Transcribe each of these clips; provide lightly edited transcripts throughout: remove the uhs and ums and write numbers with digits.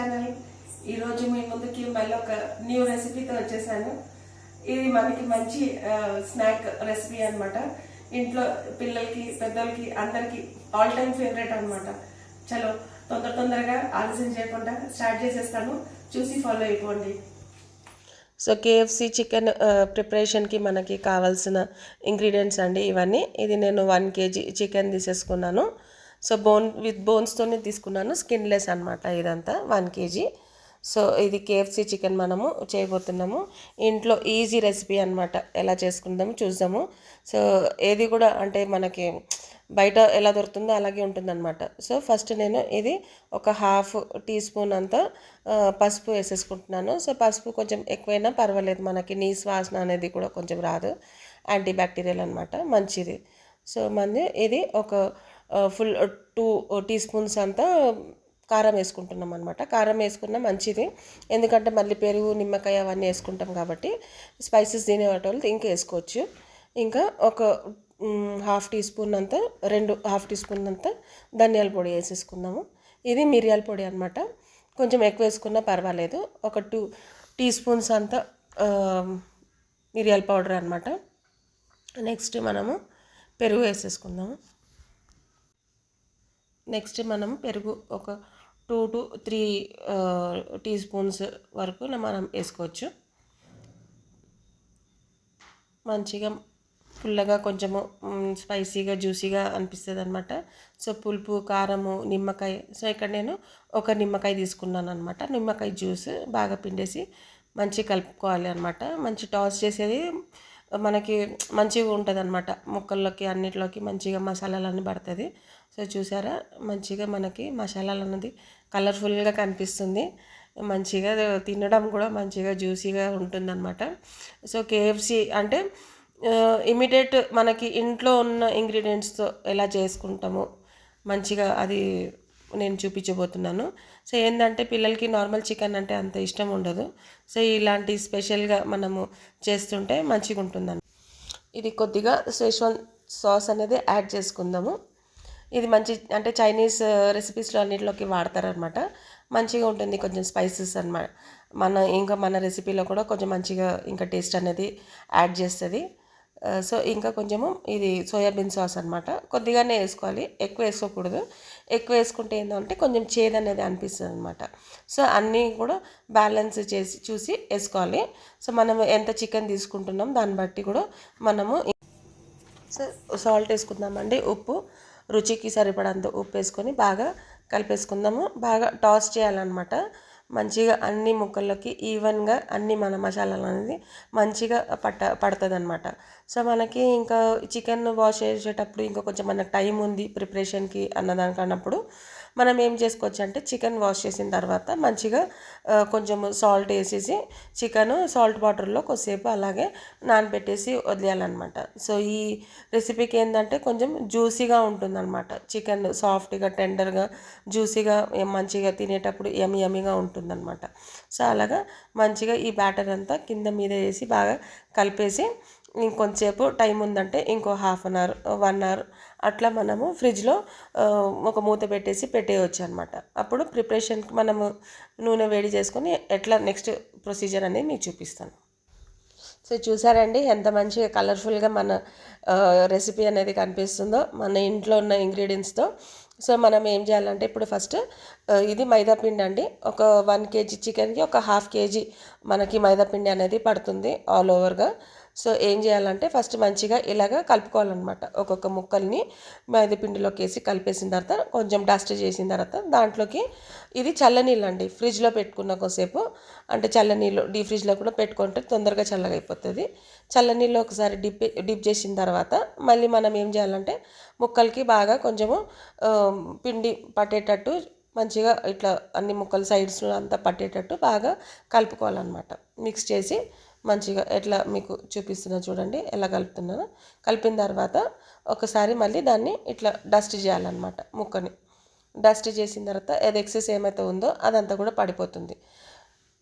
Channel. ఈరోజు మీ ముందుకి మళ్ళీ ఒక న్యూ రెసిపీతో వచ్చేసాను. ఇది మనకి మంచి స్నాక్ రెసిపీ అనమాట. ఇంట్లో పిల్లలకి పెద్దలకి అందరికి ఆల్ టైమ్ ఫేవరెట్ అనమాట. చలో తొందరగా ఆలస్యం చేయకుండా స్టార్ట్ చేసేస్తాను, చూసి ఫాలో అయిపోండి. సో కేఎఫ్సి చికెన్ ప్రిపరేషన్కి మనకి కావాల్సిన ఇంగ్రీడియంట్స్ అండి ఇవన్నీ. ఇది నేను 1 kg చికెన్ తీసేసుకున్నాను. సో బోన్స్తోనే తీసుకున్నాను, స్కిన్లెస్ అనమాట ఇదంతా 1 kg. సో ఇది కేఎఫ్సి చికెన్ మనము చేయబోతున్నాము. ఇంట్లో ఈజీ రెసిపీ అనమాట, ఎలా చేసుకుందాము చూద్దాము. సో ఏది కూడా అంటే మనకి బయట ఎలా దొరుకుతుందో అలాగే ఉంటుందన్నమాట. సో ఫస్ట్ నేను ఇది ఒక 1/2 టీ స్పూన్ అంతా పసుపు వేసేసుకుంటున్నాను. సో పసుపు కొంచెం ఎక్కువైనా పర్వాలేదు, మనకి నీసు వాసన అనేది కూడా కొంచెం రాదు, యాంటీ బ్యాక్టీరియల్ అనమాట, మంచిది. సో ఇది ఒక ఫుల్ 2 టీ స్పూన్స్ అంతా కారం వేసుకుంటున్నాం అనమాట. కారం వేసుకున్న మంచిది, ఎందుకంటే మళ్ళీ పెరుగు నిమ్మకాయ అవన్నీ వేసుకుంటాం కాబట్టి స్పైసెస్ తినేవాళ్ళు ఇంకా వేసుకోవచ్చు. ఇంకా ఒక 1/2 టీ స్పూన్ అంతా 1/2 టీ స్పూన్ అంతా ధనియాల పొడి వేసేసుకుందాము. ఇది మిరియాల పొడి అనమాట, కొంచెం ఎక్కువ వేసుకున్నా పర్వాలేదు. ఒక 2 టీ స్పూన్స్ అంతా మిరియాల పౌడర్ అనమాట. నెక్స్ట్ మనము పెరుగు వేసేసుకుందాము. నెక్స్ట్ మనం పెరుగు ఒక 2 to 3 టీ స్పూన్స్ వరకు మనం వేసుకోవచ్చు. మంచిగా పుల్లగా కొంచెము స్పైసీగా జ్యూసీగా అనిపిస్తుంది అనమాట. సో పులుపు కారము నిమ్మకాయ, సో ఇక్కడ నేను ఒక నిమ్మకాయ తీసుకున్నాను అనమాట. నిమ్మకాయ జ్యూస్ బాగా పిండేసి మంచిగా కలుపుకోవాలి అనమాట. మంచి టాస్ చేసేది మనకి మంచిగా ఉంటుంది అనమాట, ముక్కల్లోకి అన్నిటిలోకి మంచిగా మసాలాలన్నీ పడుతుంది. సో చూసారా, మంచిగా మనకి మసాలాలు అన్నది కలర్ఫుల్గా కనిపిస్తుంది, మంచిగా తినడం కూడా మంచిగా జ్యూసీగా ఉంటుందన్నమాట. సో కేఎఫ్సి అంటే ఇమీడియట్ మనకి ఇంట్లో ఉన్న ఇంగ్రీడియంట్స్తో ఎలా చేసుకుంటామో మంచిగా అది నేను చూపించబోతున్నాను. సో ఏంటంటే పిల్లలకి నార్మల్ చికెన్ అంటే అంత ఇష్టం ఉండదు. సో ఇలాంటి స్పెషల్గా మనము చేస్తుంటే మంచిగా ఉంటుందని. ఇది కొద్దిగా షెజ్వాన్ సాస్ అనేది యాడ్ చేసుకుందాము. ఇది మంచి అంటే చైనీస్ రెసిపీస్లో అన్నింటిలోకి వాడతారనమాట, మంచిగా ఉంటుంది, కొంచెం స్పైసెస్ అనమాట. మన రెసిపీలో కూడా కొంచెం మంచిగా ఇంకా టేస్ట్ అనేది యాడ్ చేస్తుంది. సో ఇంకా కొంచెము ఇది సోయాబీన్ సాస్ అనమాట, కొద్దిగానే వేసుకోవాలి, ఎక్కువ వేసుకోకూడదు. ఎక్కువ వేసుకుంటే ఏంటంటే కొంచెం చేదు అనేది అనిపిస్తుంది అనమాట. సో అన్నీ కూడా బ్యాలెన్స్ చేసి చూసి వేసుకోవాలి. సో మనము ఎంత చికెన్ తీసుకుంటున్నాం దాన్ని బట్టి కూడా మనము సో సాల్ట్ వేసుకుందామండి, ఉప్పు రుచికి సరిపడంత ఉప్పు వేసుకొని బాగా కలిపేసుకుందాము. బాగా టాస్ చేయాలన్నమాట, మంచిగా అన్ని ముక్కల్లోకి ఈవెన్గా అన్ని మన మసాలాలు అనేది మంచిగా పడుతుంది అనమాట. సో మనకి ఇంకా చికెన్ వాష్ చేసేటప్పుడు ఇంకా కొంచెం మనకు టైం ఉంది ప్రిపరేషన్కి అన్నదానికన్నప్పుడు మనం ఏం చేసుకోవచ్చు అంటే చికెన్ వాష్ చేసిన తర్వాత మంచిగా కొంచెం సాల్ట్ వేసేసి చికెన్ సాల్ట్ వాటర్లో కొద్దిసేపు అలాగే నానబెట్టేసి వదిలేయాలన్నమాట. సో ఈ రెసిపీకి ఏంటంటే కొంచెం జ్యూసీగా ఉంటుందన్నమాట, చికెన్ సాఫ్ట్గా టెండర్గా జ్యూసీగా మంచిగా తినేటప్పుడు యమ్మీగా ఉంటుందన్నమాట. సో అలాగా మంచిగా ఈ బ్యాటర్ అంతా కింద మీద వేసి బాగా కలిపేసి ఇంకొంచెంసేపు టైం ఉందంటే ఇంకో 1/2 అవర్ 1 అవర్ అట్లా మనము ఫ్రిడ్జ్లో ఒక మూత పెట్టేయవచ్చు అనమాట. అప్పుడు ప్రిపరేషన్కి మనము నూనె వేడి చేసుకొని ఎట్లా నెక్స్ట్ ప్రొసీజర్ అనేది మీకు చూపిస్తాను. సో చూసారండి ఎంత మంచిగా కలర్ఫుల్గా మన రెసిపీ అనేది కనిపిస్తుందో మన ఇంట్లో ఉన్న ఇంగ్రీడియంట్స్తో. సో మనం ఏం చేయాలంటే ఇప్పుడు ఫస్ట్ ఇది మైదాపిండి అండి, ఒక 1 kg చికెన్కి ఒక 1/2 kg మనకి మైదాపిండి అనేది పడుతుంది ఆల్ ఓవర్గా. సో ఏం చేయాలంటే ఫస్ట్ మంచిగా ఇలాగ కలుపుకోవాలన్నమాట. ఒక్కొక్క ముక్కల్ని మైదాపిండిలోకి వేసి కలిపేసిన తర్వాత కొంచెం డస్ట్ చేసిన తర్వాత దాంట్లోకి ఇది చల్లనీళ్ళు అండి, ఫ్రిడ్జ్లో పెట్టుకున్న కొద్దిసేపు, అంటే చల్లనీళ్ళు డీప్ ఫ్రిడ్జ్లో కూడా పెట్టుకుంటే తొందరగా చల్లగా అయిపోతుంది. చల్లనీళ్ళు ఒకసారి డిప్ చేసిన తర్వాత మళ్ళీ మనం ఏం చేయాలంటే ముక్కలకి బాగా కొంచెము పిండి పట్టేటట్టు మంచిగా ఇట్లా అన్ని ముక్కలు సైడ్స్ అంతా పట్టేటట్టు బాగా కలుపుకోవాలన్నమాట. మిక్స్ చేసి మంచిగా ఎట్లా మీకు చూపిస్తున్నా చూడండి ఎలా కలుపుతున్నానో. కలిపిన తర్వాత ఒకసారి మళ్ళీ దాన్ని ఇట్లా డస్ట్ చేయాలన్నమాట, ముక్కని డస్ట్ చేసిన తర్వాత అది ఎక్సెస్ ఏమైతే ఉందో అదంతా కూడా పడిపోతుంది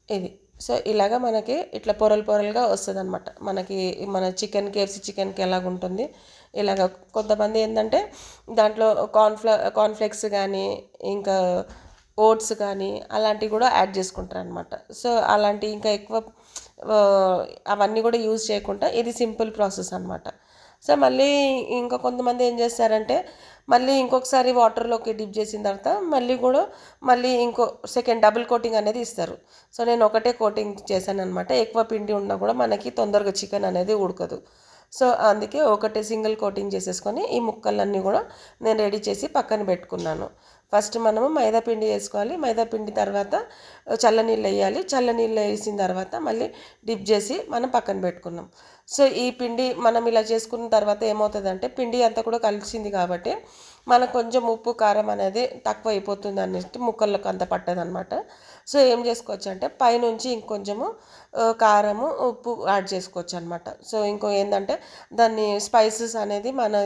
ఇది. సో ఇలాగ మనకి ఇట్లా పొరలుగా వస్తుంది అనమాట, మనకి మన కేఎఫ్సి చికెన్కి ఎలాగుంటుంది ఇలాగ. కొంతమంది ఏంటంటే దాంట్లో కార్న్ఫ్లెక్స్ కానీ ఇంకా ఓట్స్ కానీ అలాంటివి కూడా యాడ్ చేసుకుంటారు అనమాట. సో అలాంటి ఇంకా ఎక్కువ అవన్నీ కూడా యూజ్ చేయకుండా ఇది సింపుల్ ప్రాసెస్ అనమాట. సో మళ్ళీ ఇంకా కొంతమంది ఏం చేస్తారంటే మళ్ళీ ఇంకొకసారి వాటర్లోకి డిప్ చేసిన తర్వాత మళ్ళీ ఇంకో సెకండ్ డబుల్ కోటింగ్ అనేది ఇస్తారు. సో నేను ఒకటే కోటింగ్ చేశాను అనమాట. ఎక్కువ పిండి ఉన్నా కూడా మనకి తొందరగా చికెన్ అనేది ఉడకదు. సో అందుకే ఒకటే సింగిల్ కోటింగ్ చేసేసుకొని ఈ ముక్కలన్నీ కూడా నేను రెడీ చేసి పక్కన పెట్టుకున్నాను. ఫస్ట్ మనము మైదా పిండి వేసుకోవాలి. మైదా పిండి తర్వాత చల్లనీళ్ళు వేయాలి. చల్లనీళ్ళు వేసిన తర్వాత మళ్ళీ డిప్ చేసి మనం పక్కన పెట్టుకున్నాం. సో ఈ పిండి మనం ఇలా చేసుకున్న తర్వాత ఏమవుతుందంటే పిండి అంతా కూడా కలిసింది కాబట్టి మనకు కొంచెం ఉప్పు కారం అనేది తక్కువ అయిపోతుంది అన్నట్టు ముక్కలకు అంత పట్టదనమాట. సో ఏం చేసుకోవచ్చు అంటే పైనుంచి ఇంకొంచెము కారము ఉప్పు యాడ్ చేసుకోవచ్చు అనమాట. సో ఇంకో ఏంటంటే దాన్ని స్పైసెస్ అనేది మన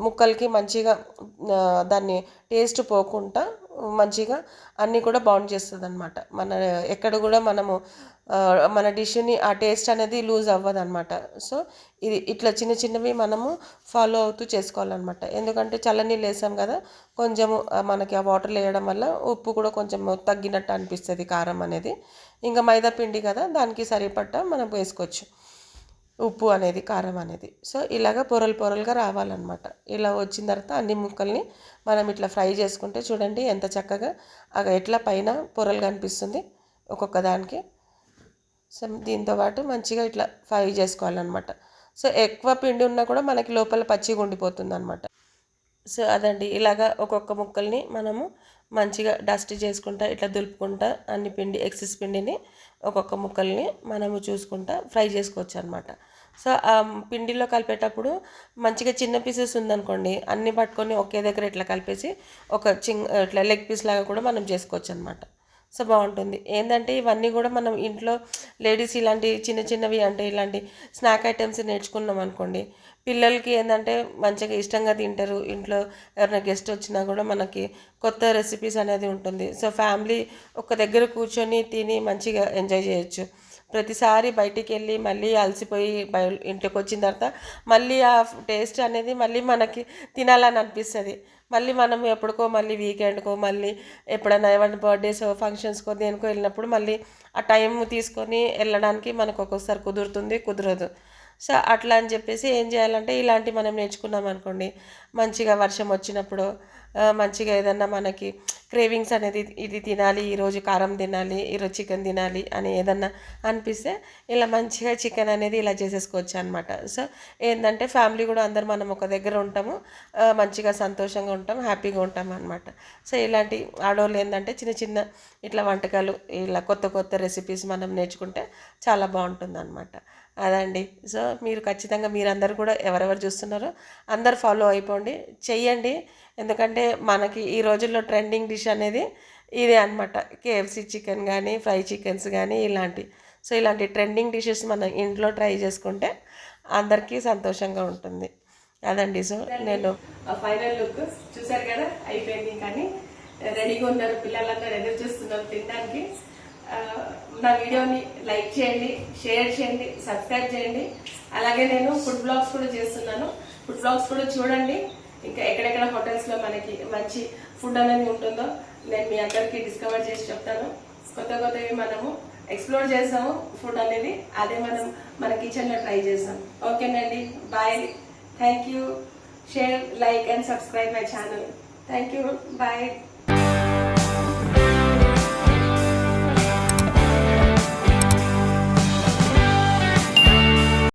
ముక్కలకి మంచిగా దాన్ని టేస్ట్ పోకుండా మంచిగా అన్నీ కూడా బాగుండ్ చేస్తుంది అనమాట. ఎక్కడ కూడా మనము మన డిష్ని ఆ టేస్ట్ అనేది లూజ్ అవ్వదు అనమాట. సో ఇది ఇట్లా చిన్న చిన్నవి మనము ఫాలో అవుతూ చేసుకోవాలన్నమాట. ఎందుకంటే చల్లనీళ్ళు వేసాం కదా, కొంచెము మనకి ఆ వాటర్లో వేయడం వల్ల ఉప్పు కూడా కొంచెం తగ్గినట్టు అనిపిస్తుంది కారం అనేది. ఇంకా మైదా పిండి కదా, దానికి సరిపడ్డ మనం వేసుకోవచ్చు ఉప్పు అనేది, కారం అనేది. సో ఇలాగ పొరలుగా రావాలన్నమాట. ఇలా వచ్చిన తర్వాత అన్ని ముక్కల్ని మనం ఇట్లా ఫ్రై చేసుకుంటే చూడండి ఎంత చక్కగా ఎట్లా పైన పొరలు కనిపిస్తుంది ఒక్కొక్క దానికి. సో దీంతో పాటు మంచిగా ఇట్లా ఫ్రై చేసుకోవాలన్నమాట. సో ఎక్కువ పిండి ఉన్నా కూడా మనకి లోపల పచ్చిగా ఉండిపోతుంది అనమాట. సో అదండి, ఇలాగా ఒక్కొక్క ముక్కల్ని మనము మంచిగా డస్ట్ చేసుకుంటా ఇట్లా దులుపుకుంటా అన్ని ఎక్సెస్ పిండిని ఒక్కొక్క ముక్కల్ని మనము చూసుకుంటా ఫ్రై చేసుకోవచ్చు అనమాట. సో ఆ పిండిలో కలిపేటప్పుడు మంచిగా చిన్న పీసెస్ ఉందనుకోండి, అన్నీ పట్టుకొని ఒకే దగ్గర ఇట్లా కలిపేసి ఇట్లా లెగ్ పీస్ లాగా కూడా మనం చేసుకోవచ్చు అనమాట. సో బాగుంటుంది. ఏంటంటే ఇవన్నీ కూడా మనం ఇంట్లో లేడీస్ ఇలాంటి చిన్న చిన్నవి అంటే ఇలాంటి స్నాక్ ఐటమ్స్ నేర్చుకున్నాం అనుకోండి, పిల్లలకి ఏంటంటే మంచిగా ఇష్టంగా తింటారు. ఇంట్లో ఎవరైనా గెస్ట్ వచ్చినా కూడా మనకి కొత్త రెసిపీస్ అనేది ఉంటుంది. సో ఫ్యామిలీ ఒక దగ్గర కూర్చొని తిని మంచిగా ఎంజాయ్ చేయొచ్చు. ప్రతిసారి బయటికి వెళ్ళి మళ్ళీ అలసిపోయి ఇంటికి వచ్చిన తర్వాత మళ్ళీ ఆ టేస్ట్ అనేది మళ్ళీ మనకి తినాలని అనిపిస్తుంది. మళ్ళీ మనం ఎప్పటికో మళ్ళీ వీకెండ్కో మళ్ళీ ఎప్పుడైనా ఏమైనా బర్త్డేస్ ఫంక్షన్స్కో దేనికో వెళ్ళినప్పుడు మళ్ళీ ఆ టైం తీసుకొని వెళ్ళడానికి మనకు ఒక్కొక్కసారి కుదరదు. సో అట్లా అని చెప్పేసి ఏం చేయాలంటే ఇలాంటి మనం నేర్చుకున్నాం అనుకోండి, మంచిగా వర్షం వచ్చినప్పుడు మంచిగా ఏదన్నా మనకి క్రేవింగ్స్ అనేది ఇది తినాలి, ఈరోజు కారం తినాలి, ఈరోజు చికెన్ తినాలి అని ఏదన్నా అనిపిస్తే ఇలా మంచిగా చికెన్ అనేది ఇలా చేసేసుకోవచ్చు అనమాట. సో ఏంటంటే ఫ్యామిలీ కూడా అందరు మనం ఒక దగ్గర ఉంటాము, మంచిగా సంతోషంగా ఉంటాం, హ్యాపీగా ఉంటాం అనమాట. సో ఇలాంటి ఆడవాళ్ళు ఏంటంటే చిన్న చిన్న ఇట్లా వంటకాలు ఇలా కొత్త రెసిపీస్ మనం నేర్చుకుంటే చాలా బాగుంటుంది అనమాట. అదండి. సో మీరు ఖచ్చితంగా మీరందరూ కూడా ఎవరెవరు చూస్తున్నారో అందరు ఫాలో అయిపోండి, చెయ్యండి. ఎందుకంటే మనకి ఈ రోజుల్లో ట్రెండింగ్ డిష్ అనేది ఇదే అనమాట. కేఎఫ్సి చికెన్ కానీ, ఫ్రై చికెన్స్ కానీ సో ఇలాంటి ట్రెండింగ్ డిషెస్ మనం ఇంట్లో ట్రై చేసుకుంటే అందరికీ సంతోషంగా ఉంటుంది. అదండి. సో నేను ఫైనల్ లుక్ చూసారు కదా, అయిపోయింది. కానీ రెడీగా ఉన్నారు, పిల్లలందరూ ఎదురు చూస్తున్నారు తినడానికి. నా వీడియోని లైక్ చేయండి, షేర్ చేయండి, సబ్స్క్రైబ్ చేయండి. అలాగే నేను ఫుడ్ బ్లాగ్స్ కూడా చేస్తున్నాను, ఫుడ్ బ్లాగ్స్ కూడా చూడండి. ఇంకా ఎక్కడెక్కడ హోటల్స్లో మనకి మంచి ఫుడ్ అనేది ఉంటుందో నేను మీ అందరికీ డిస్కవర్ చేసి చెప్తాను. కొత్తవి మనము ఎక్స్ప్లోర్ చేస్తాము ఫుడ్ అనేది, అదే మనం మన కిచెన్లో ట్రై చేస్తాం. ఓకేనండి, bye. Thank you. Share, like and subscribe my channel. Thank you, bye.